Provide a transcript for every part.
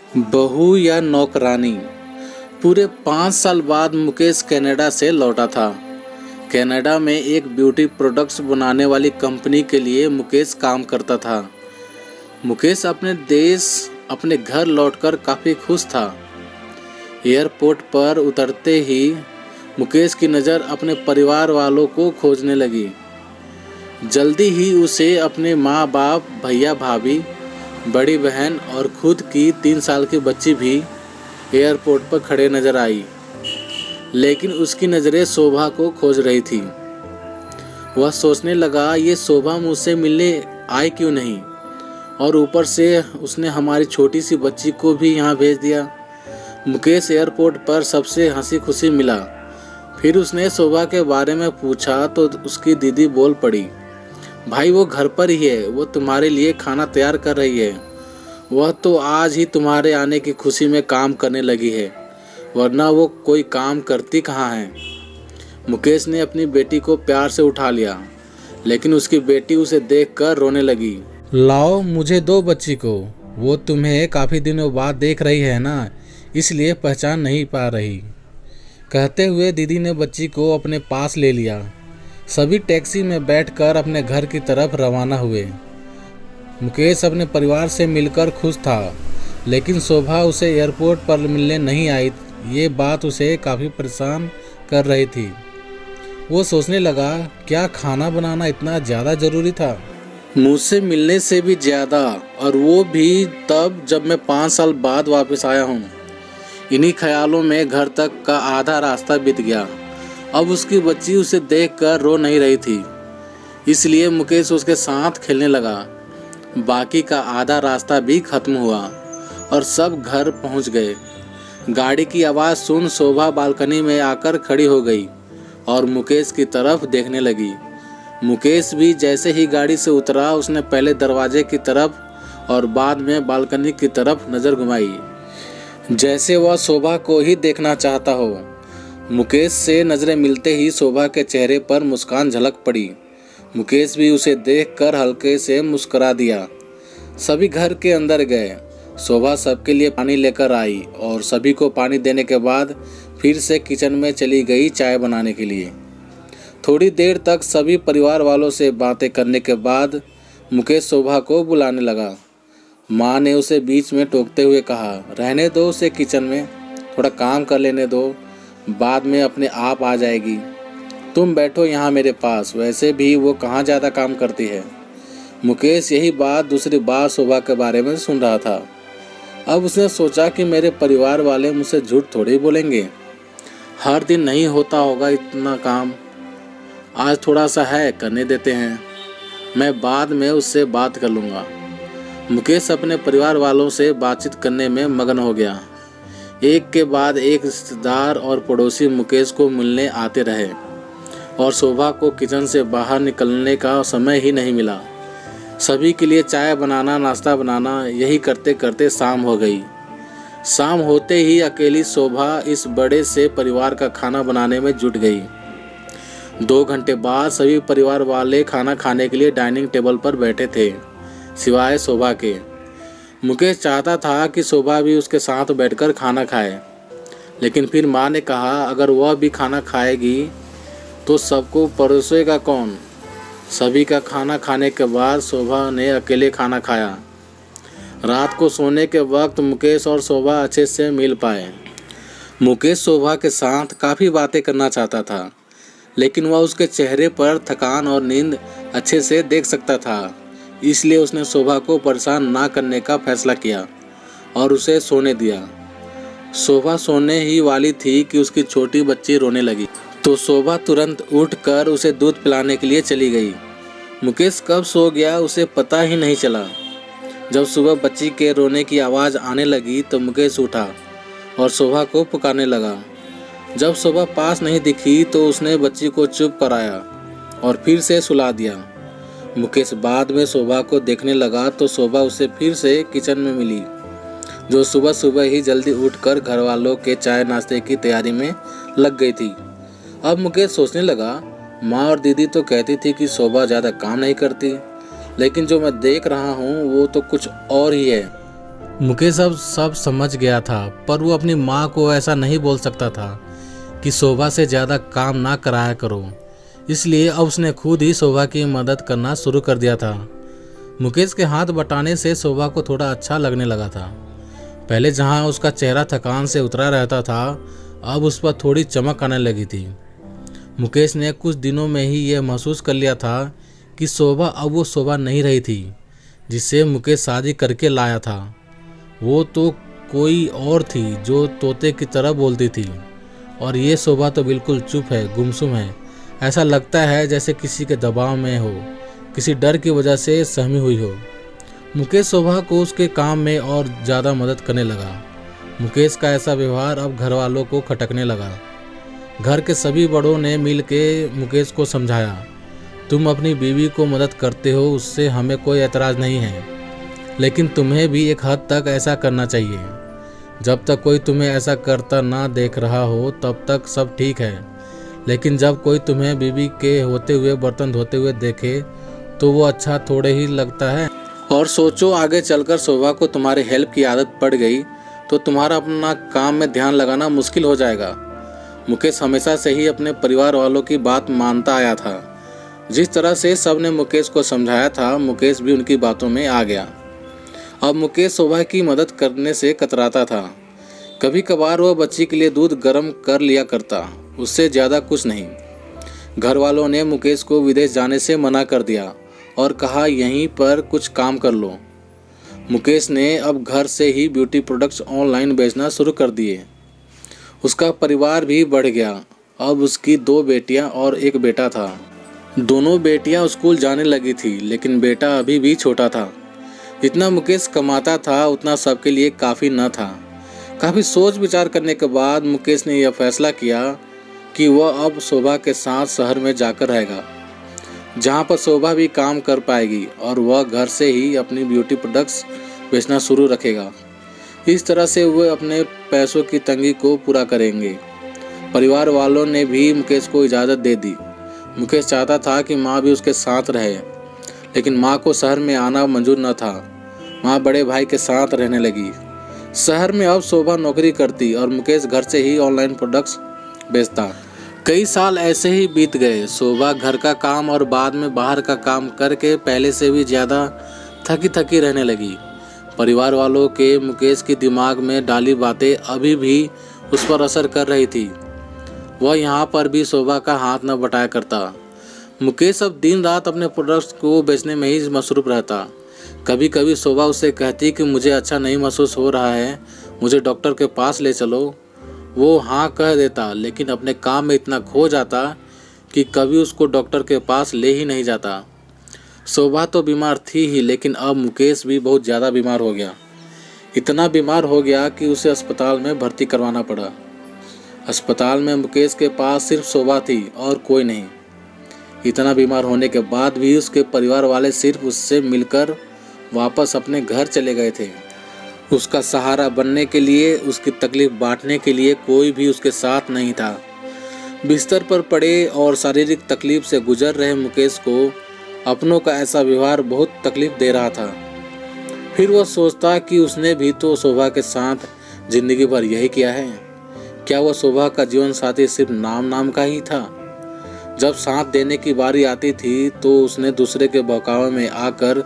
बहू या नौकरानी। पूरे 5 साल बाद मुकेश कनाडा से लौटा था। कनाडा में एक ब्यूटी प्रोडक्ट्स बनाने वाली कंपनी के लिए मुकेश काम करता था। मुकेश अपने देश अपने घर लौटकर काफ़ी खुश था। एयरपोर्ट पर उतरते ही मुकेश की नज़र अपने परिवार वालों को खोजने लगी। जल्दी ही उसे अपने माँ बाप, भैया भाभी, बड़ी बहन और खुद की 3 साल की बच्ची भी एयरपोर्ट पर खड़े नजर आई। लेकिन उसकी नज़रें शोभा को खोज रही थी। वह सोचने लगा, ये शोभा मुझसे मिलने आई क्यों नहीं, और ऊपर से उसने हमारी छोटी सी बच्ची को भी यहाँ भेज दिया। मुकेश एयरपोर्ट पर सबसे हंसी खुशी मिला। फिर उसने शोभा के बारे में पूछा तो उसकी दीदी बोल पड़ी, भाई वो घर पर ही है, वो तुम्हारे लिए खाना तैयार कर रही है। वह तो आज ही तुम्हारे आने की खुशी में काम करने लगी है, वरना वो कोई काम करती कहाँ है। मुकेश ने अपनी बेटी को प्यार से उठा लिया, लेकिन उसकी बेटी उसे देखकर रोने लगी। लाओ मुझे दो बच्ची को, वो तुम्हें काफ़ी दिनों बाद देख रही है ना, इसलिए पहचान नहीं पा रही। कहते हुए दीदी ने बच्ची को अपने पास ले लिया। सभी टैक्सी में बैठकर अपने घर की तरफ रवाना हुए। मुकेश अपने परिवार से मिलकर खुश था, लेकिन शोभा उसे एयरपोर्ट पर मिलने नहीं आई। ये बात उसे काफ़ी परेशान कर रही थी। वो सोचने लगा, क्या खाना बनाना इतना ज़्यादा ज़रूरी था? मुझसे मिलने से भी ज़्यादा, और वो भी तब जब मैं 5 साल बाद वापस आया हूँ। इन्हीं ख्यालों में घर तक का आधा रास्ता बीत गया। अब उसकी बच्ची उसे देखकर रो नहीं रही थी, इसलिए मुकेश उसके साथ खेलने लगा। बाकी का आधा रास्ता भी खत्म हुआ और सब घर पहुंच गए। गाड़ी की आवाज़ सुन शोभा बालकनी में आकर खड़ी हो गई और मुकेश की तरफ देखने लगी। मुकेश भी जैसे ही गाड़ी से उतरा, उसने पहले दरवाजे की तरफ और बाद में बालकनी की तरफ नज़र घुमाई, जैसे वह शोभा को ही देखना चाहता हो। मुकेश से नज़रें मिलते ही शोभा के चेहरे पर मुस्कान झलक पड़ी। मुकेश भी उसे देखकर हल्के से मुस्कुरा दिया। सभी घर के अंदर गए। शोभा सबके लिए पानी लेकर आई और सभी को पानी देने के बाद फिर से किचन में चली गई चाय बनाने के लिए। थोड़ी देर तक सभी परिवार वालों से बातें करने के बाद मुकेश शोभा को बुलाने लगा। माँ ने उसे बीच में टोकते हुए कहा, रहने दो उसे, किचन में थोड़ा काम कर लेने दो, बाद में अपने आप आ जाएगी। तुम बैठो यहाँ मेरे पास, वैसे भी वो कहाँ ज़्यादा काम करती है। मुकेश यही बात दूसरी बार शोभा के बारे में सुन रहा था। अब उसने सोचा कि मेरे परिवार वाले मुझसे झूठ थोड़ी बोलेंगे। हर दिन नहीं होता होगा इतना काम, आज थोड़ा सा है, करने देते हैं, मैं बाद में उससे बात कर लूँगा। मुकेश अपने परिवार वालों से बातचीत करने में मगन हो गया। एक के बाद एक रिश्तेदार और पड़ोसी मुकेश को मिलने आते रहे और शोभा को किचन से बाहर निकलने का समय ही नहीं मिला। सभी के लिए चाय बनाना, नाश्ता बनाना, यही करते करते शाम हो गई। शाम होते ही अकेली शोभा इस बड़े से परिवार का खाना बनाने में जुट गई। 2 घंटे बाद सभी परिवार वाले खाना खाने के लिए डाइनिंग टेबल पर बैठे थे, सिवाय शोभा के। मुकेश चाहता था कि शोभा भी उसके साथ बैठकर खाना खाए, लेकिन फिर माँ ने कहा, अगर वह भी खाना खाएगी तो सबको परोसेगा कौन। सभी का खाना खाने के बाद शोभा ने अकेले खाना खाया। रात को सोने के वक्त मुकेश और शोभा अच्छे से मिल पाए। मुकेश शोभा के साथ काफ़ी बातें करना चाहता था, लेकिन वह उसके चेहरे पर थकान और नींद अच्छे से देख सकता था, इसलिए उसने शोभा को परेशान ना करने का फैसला किया और उसे सोने दिया। शोभा सोने ही वाली थी कि उसकी छोटी बच्ची रोने लगी, तो शोभा तुरंत उठकर उसे दूध पिलाने के लिए चली गई। मुकेश कब सो गया उसे पता ही नहीं चला। जब सुबह बच्ची के रोने की आवाज़ आने लगी तो मुकेश उठा और शोभा को पुकारने लगा। जब शोभा पास नहीं दिखी तो उसने बच्ची को चुप कराया और फिर से सुला दिया। मुकेश बाद में शोभा को देखने लगा तो शोभा उसे फिर से किचन में मिली, जो सुबह सुबह ही जल्दी उठकर घर वालों के चाय नाश्ते की तैयारी में लग गई थी। अब मुकेश सोचने लगा, माँ और दीदी तो कहती थी कि शोभा ज़्यादा काम नहीं करती, लेकिन जो मैं देख रहा हूँ वो तो कुछ और ही है। मुकेश अब सब समझ गया था, पर वो अपनी माँ को ऐसा नहीं बोल सकता था कि शोभा से ज़्यादा काम ना कराया करो। इसलिए अब उसने खुद ही शोभा की मदद करना शुरू कर दिया था। मुकेश के हाथ बटाने से शोभा को थोड़ा अच्छा लगने लगा था। पहले जहाँ उसका चेहरा थकान से उतरा रहता था, अब उस पर थोड़ी चमक आने लगी थी। मुकेश ने कुछ दिनों में ही यह महसूस कर लिया था कि शोभा अब वो शोभा नहीं रही थी जिससे मुकेश शादी करके लाया था। वो तो कोई और थी जो तोते की तरह बोलती थी, और ये शोभा तो बिल्कुल चुप है, गुमसुम है। ऐसा लगता है जैसे किसी के दबाव में हो, किसी डर की वजह से सहमी हुई हो। मुकेश शोभा को उसके काम में और ज़्यादा मदद करने लगा। मुकेश का ऐसा व्यवहार अब घर वालों को खटकने लगा। घर के सभी बड़ों ने मिल के मुकेश को समझाया, तुम अपनी बीवी को मदद करते हो, उससे हमें कोई एतराज़ नहीं है, लेकिन तुम्हें भी एक हद तक ऐसा करना चाहिए। जब तक कोई तुम्हें ऐसा करता ना देख रहा हो तब तक सब ठीक है, लेकिन जब कोई तुम्हें बीवी के होते हुए बर्तन धोते हुए देखे तो वो अच्छा थोड़े ही लगता है। और सोचो, आगे चलकर शोभा को तुम्हारी हेल्प की आदत पड़ गई तो तुम्हारा अपना काम में ध्यान लगाना मुश्किल हो जाएगा। मुकेश हमेशा से ही अपने परिवार वालों की बात मानता आया था। जिस तरह से सब ने मुकेश को समझाया था, मुकेश भी उनकी बातों में आ गया। अब मुकेश शोभा की मदद करने से कतराता था। कभी कभार वह बच्ची के लिए दूध गर्म कर लिया करता, उससे ज़्यादा कुछ नहीं। घर वालों ने मुकेश को विदेश जाने से मना कर दिया और कहा यहीं पर कुछ काम कर लो। मुकेश ने अब घर से ही ब्यूटी प्रोडक्ट्स ऑनलाइन बेचना शुरू कर दिए। उसका परिवार भी बढ़ गया। अब उसकी 2 बेटियां और 1 बेटा था। दोनों बेटियां स्कूल जाने लगी थी, लेकिन बेटा अभी भी छोटा था। जितना मुकेश कमाता था उतना सबके लिए काफ़ी न था। काफ़ी सोच विचार करने के बाद मुकेश ने यह फैसला किया कि वह अब शोभा के साथ शहर में जाकर रहेगा, जहां पर शोभा भी काम कर पाएगी और वह घर से ही अपनी ब्यूटी प्रोडक्ट्स बेचना शुरू रखेगा। इस तरह से वह अपने पैसों की तंगी को पूरा करेंगे। परिवार वालों ने भी मुकेश को इजाज़त दे दी। मुकेश चाहता था कि माँ भी उसके साथ रहे, लेकिन माँ को शहर में आना मंजूर न था। माँ बड़े भाई के साथ रहने लगी। शहर में अब शोभा नौकरी करती और मुकेश घर से ही ऑनलाइन प्रोडक्ट्स बेचता। कई साल ऐसे ही बीत गए। शोभा घर का काम और बाद में बाहर का काम करके पहले से भी ज़्यादा थकी थकी रहने लगी। परिवार वालों के मुकेश के दिमाग में डाली बातें अभी भी उस पर असर कर रही थी। वह यहाँ पर भी शोभा का हाथ न बटाया करता। मुकेश अब दिन रात अपने प्रोडक्ट्स को बेचने में ही मसरूफ रहता। कभी कभी शोभा उससे कहती कि मुझे अच्छा नहीं महसूस हो रहा है, मुझे डॉक्टर के पास ले चलो। वो हाँ कह देता, लेकिन अपने काम में इतना खो जाता कि कभी उसको डॉक्टर के पास ले ही नहीं जाता। शोभा तो बीमार थी ही, लेकिन अब मुकेश भी बहुत ज़्यादा बीमार हो गया। इतना बीमार हो गया कि उसे अस्पताल में भर्ती करवाना पड़ा। अस्पताल में मुकेश के पास सिर्फ शोभा थी और कोई नहीं। इतना बीमार होने के बाद भी उसके परिवार वाले सिर्फ उससे मिलकर वापस अपने घर चले गए थे। उसका सहारा बनने के लिए, उसकी तकलीफ बांटने के लिए कोई भी उसके साथ नहीं था। बिस्तर पर पड़े और शारीरिक तकलीफ से गुजर रहे मुकेश को अपनों का ऐसा व्यवहार बहुत तकलीफ दे रहा था। फिर वह सोचता कि उसने भी तो शोभा के साथ जिंदगी भर यही किया है। क्या वह शोभा का जीवन साथी सिर्फ नाम का ही था? जब साथ देने की बारी आती थी तो उसने दूसरे के बहकावे में आकर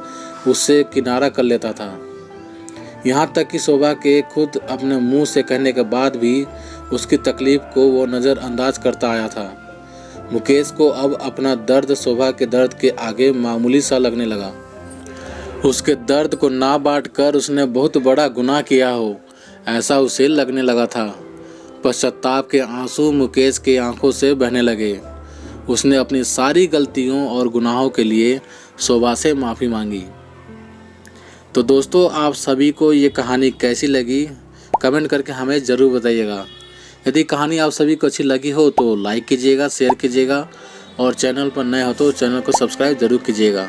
उससे किनारा कर लेता था। यहाँ तक कि शोभा के खुद अपने मुंह से कहने के बाद भी उसकी तकलीफ को वो नज़रअंदाज करता आया था। मुकेश को अब अपना दर्द शोभा के दर्द के आगे मामूली सा लगने लगा। उसके दर्द को ना बांट कर उसने बहुत बड़ा गुनाह किया हो, ऐसा उसे लगने लगा था। पश्चाताप के आंसू मुकेश की आंखों से बहने लगे। उसने अपनी सारी गलतियों और गुनाहों के लिए शोभा से माफ़ी मांगी। तो दोस्तों, आप सभी को ये कहानी कैसी लगी कमेंट करके हमें ज़रूर बताइएगा। यदि कहानी आप सभी को अच्छी लगी हो तो लाइक कीजिएगा, शेयर कीजिएगा और चैनल पर नए हो तो चैनल को सब्सक्राइब जरूर कीजिएगा।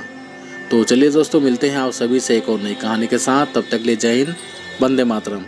तो चलिए दोस्तों, मिलते हैं आप सभी से एक और नई कहानी के साथ। तब तक ले जय हिंद, वंदे मातरम।